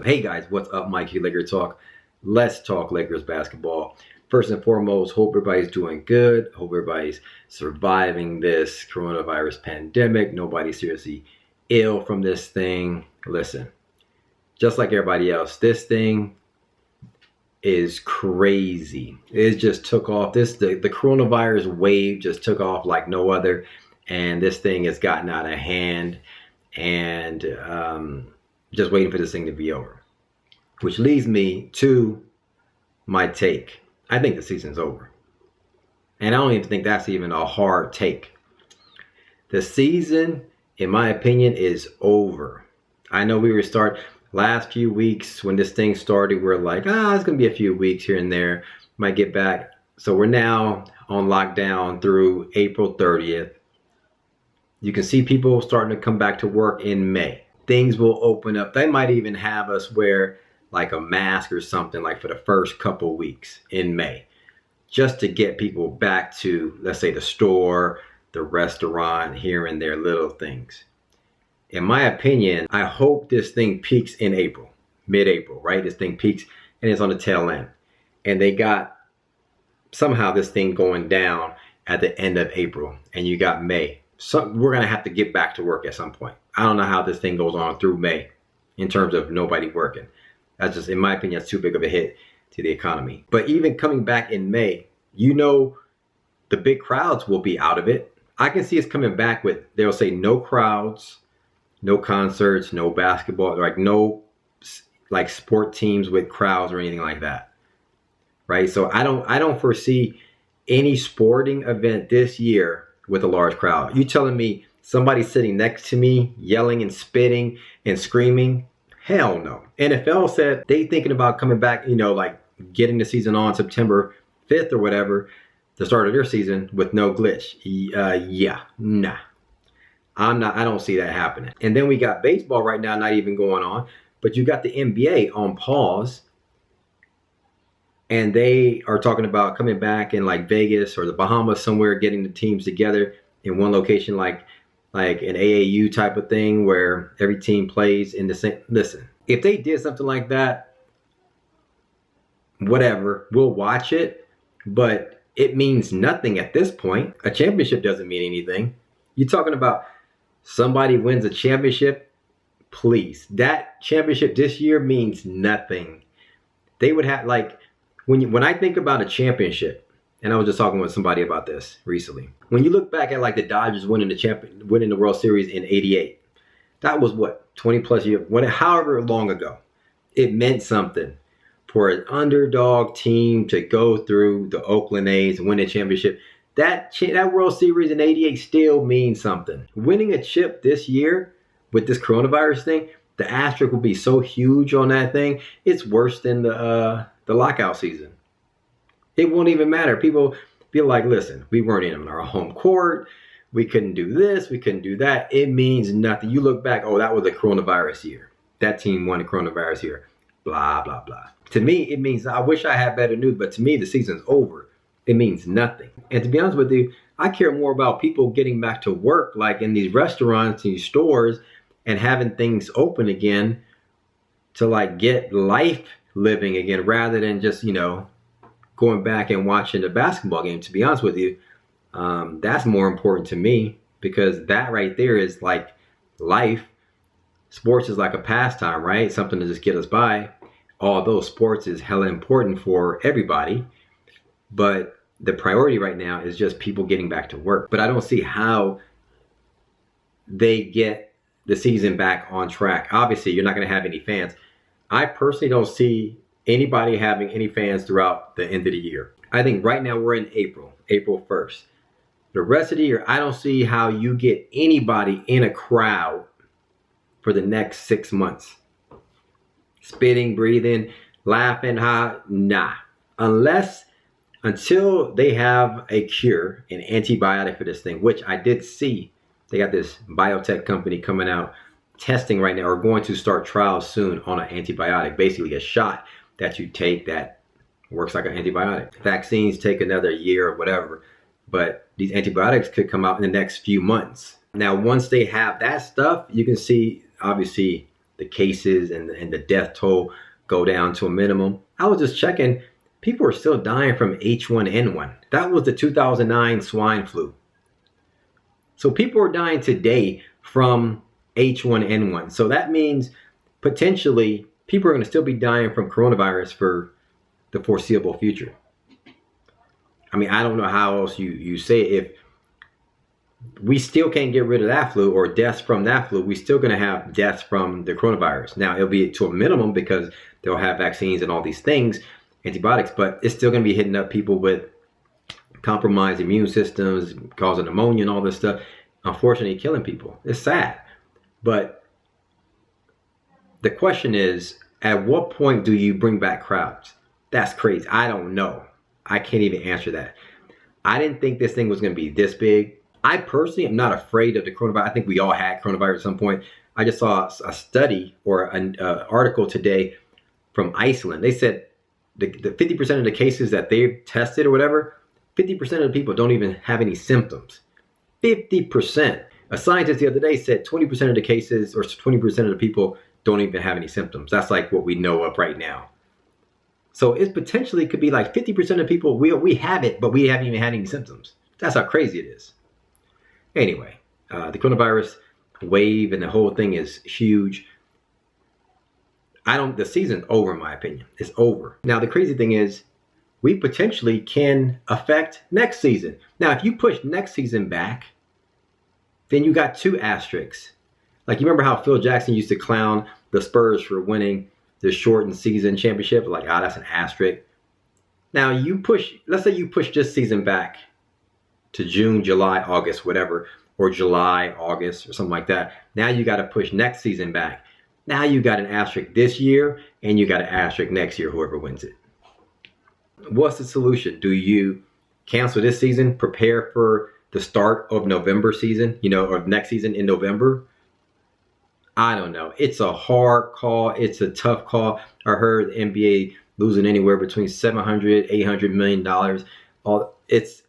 Hey guys, what's up? Mikey Laker Talk. Let's talk Lakers basketball. First and foremost, hope everybody's doing good. Hope everybody's surviving this coronavirus pandemic. Nobody's seriously ill from this thing. Listen, just like everybody else, this thing is crazy. It just took off. The coronavirus wave just took off like no other, and this thing has gotten out of hand. And just waiting for this thing to be over. Which leads me to my take. I think the season's over. And I don't even think that's even a hard take. The season, in my opinion, is over. I know we were last few weeks when this thing started, we're like, it's going to be a few weeks here and there. Might get back. So we're now on lockdown through April 30th. You can see people starting to come back to work in May. Things will open up. They might even have us wear like a mask or something like for the first couple weeks in May, just to get people back to, let's say, the store, the restaurant, here and there, little things. In my opinion, I hope this thing peaks in April, mid-April, right? This thing peaks and it's on the tail end. And they got somehow this thing going down at the end of April, and you got May. So we're going to have to get back to work at some point. I don't know how this thing goes on through May in terms of nobody working. That's just, in my opinion, that's too big of a hit to the economy. But even coming back in May, the big crowds will be out of it. I can see us coming back with, they'll say no crowds, no concerts, no basketball, like no like sport teams with crowds or anything like that. Right? So I don't foresee any sporting event this year with a large crowd. You telling me somebody sitting next to me yelling and spitting and screaming? Hell no. NFL said they thinking about coming back, like getting the season on September 5th or whatever, the start of their season with no glitch. Nah. I don't see that happening. And then we got baseball right now not even going on, but you got the NBA on pause. And they are talking about coming back in like Vegas or the Bahamas somewhere, getting the teams together in one location, like an AAU type of thing where every team plays in the same. Listen, if they did something like that, whatever, we'll watch it. But it means nothing at this point. A championship doesn't mean anything. You're talking about somebody wins a championship. Please, that championship this year means nothing. They would have like. When I think about a championship, and I was just talking with somebody about this recently. When you look back at like the Dodgers winning the World Series in '88, that was what, 20 plus years, however long ago. It meant something for an underdog team to go through the Oakland A's and win a championship. That World Series in '88 still means something. Winning a chip this year with this coronavirus thing, the asterisk will be so huge on that thing. It's worse than the lockout season. It won't even matter. People feel like, listen, we weren't in our home court. We couldn't do this. We couldn't do that. It means nothing. You look back, that was a coronavirus year. That team won a coronavirus year. Blah, blah, blah. To me, it means, I wish I had better news, but to me, the season's over. It means nothing. And to be honest with you, I care more about people getting back to work, like in these restaurants, these stores, and having things open again to like get life living again, rather than just, going back and watching the basketball game. To be honest with you, that's more important to me, because that right there is like life. Sports is like a pastime, right? Something to just get us by. Although sports is hella important for everybody, but the priority right now is just people getting back to work. But I don't see how they get the season back on track. Obviously, you're not going to have any fans. I personally don't see anybody having any fans throughout the end of the year. I think right now we're in April 1st. The rest of the year, I don't see how you get anybody in a crowd for the next 6 months. Spitting, breathing, laughing, nah. Until they have a cure, an antibiotic for this thing, which I did see. They got this biotech company coming out testing right now, or going to start trials soon on an antibiotic, basically a shot that you take that works like an antibiotic. Vaccines take another year or whatever, but these antibiotics could come out in the next few months. Now, once they have that stuff, you can see, obviously, the cases and the death toll go down to a minimum. I was just checking. People are still dying from H1N1. That was the 2009 swine flu. So people are dying today from H1N1. So that means potentially people are going to still be dying from coronavirus for the foreseeable future. I mean, I don't know how else you say it. If we still can't get rid of that flu or deaths from that flu, we're still going to have deaths from the coronavirus. Now, it'll be to a minimum because they'll have vaccines and all these things, antibiotics, but it's still going to be hitting up people with compromised immune systems, causing pneumonia and all this stuff. Unfortunately, killing people. It's sad. But the question is, at what point do you bring back crowds? That's crazy. I don't know. I can't even answer that. I didn't think this thing was going to be this big. I personally am not afraid of the coronavirus. I think we all had coronavirus at some point. I just saw a study or an article today from Iceland. They said the 50% of the cases that they've tested or whatever, 50% of the people don't even have any symptoms. 50%. A scientist the other day said 20% of the cases or 20% of the people don't even have any symptoms. That's like what we know of right now. So it potentially could be like 50% of people, we have it, but we haven't even had any symptoms. That's how crazy it is. Anyway, the coronavirus wave and the whole thing is huge. The season's over in my opinion. It's over. Now the crazy thing is we potentially can affect next season. Now if you push next season back, then you got two asterisks. Like you remember how Phil Jackson used to clown the Spurs for winning the shortened season championship? Like, that's an asterisk. Now let's say you push this season back to June, July, August, whatever, or July, August, or something like that. Now you got to push next season back. Now you got an asterisk this year, and you got an asterisk next year, whoever wins it. What's the solution? Do you cancel this season, prepare for the start of November season, or next season in November? I don't know. It's a hard call. It's a tough call. I heard the NBA losing anywhere between $700, $800 million. It's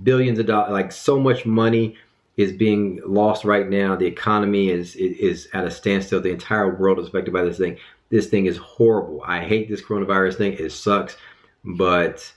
billions of dollars. Like, so much money is being lost right now. The economy is at a standstill. The entire world is affected by this thing. This thing is horrible. I hate this coronavirus thing. It sucks. But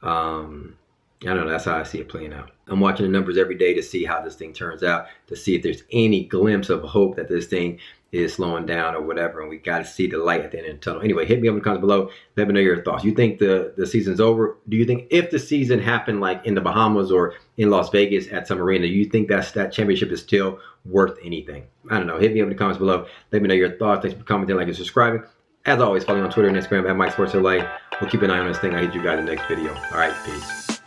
I don't know. That's how I see it playing out. I'm watching the numbers every day to see how this thing turns out, to see if there's any glimpse of hope that this thing is slowing down or whatever. And we got to see the light at the end of the tunnel. Anyway, hit me up in the comments below. Let me know your thoughts. You think the season's over? Do you think if the season happened like in the Bahamas or in Las Vegas at some arena, you think that championship is still worth anything? I don't know. Hit me up in the comments below. Let me know your thoughts. Thanks for commenting, liking, and subscribing. As always, follow me on Twitter and Instagram at MikeSportsLA. We'll keep an eye on this thing. I'll hit you guys in the next video. All right, peace.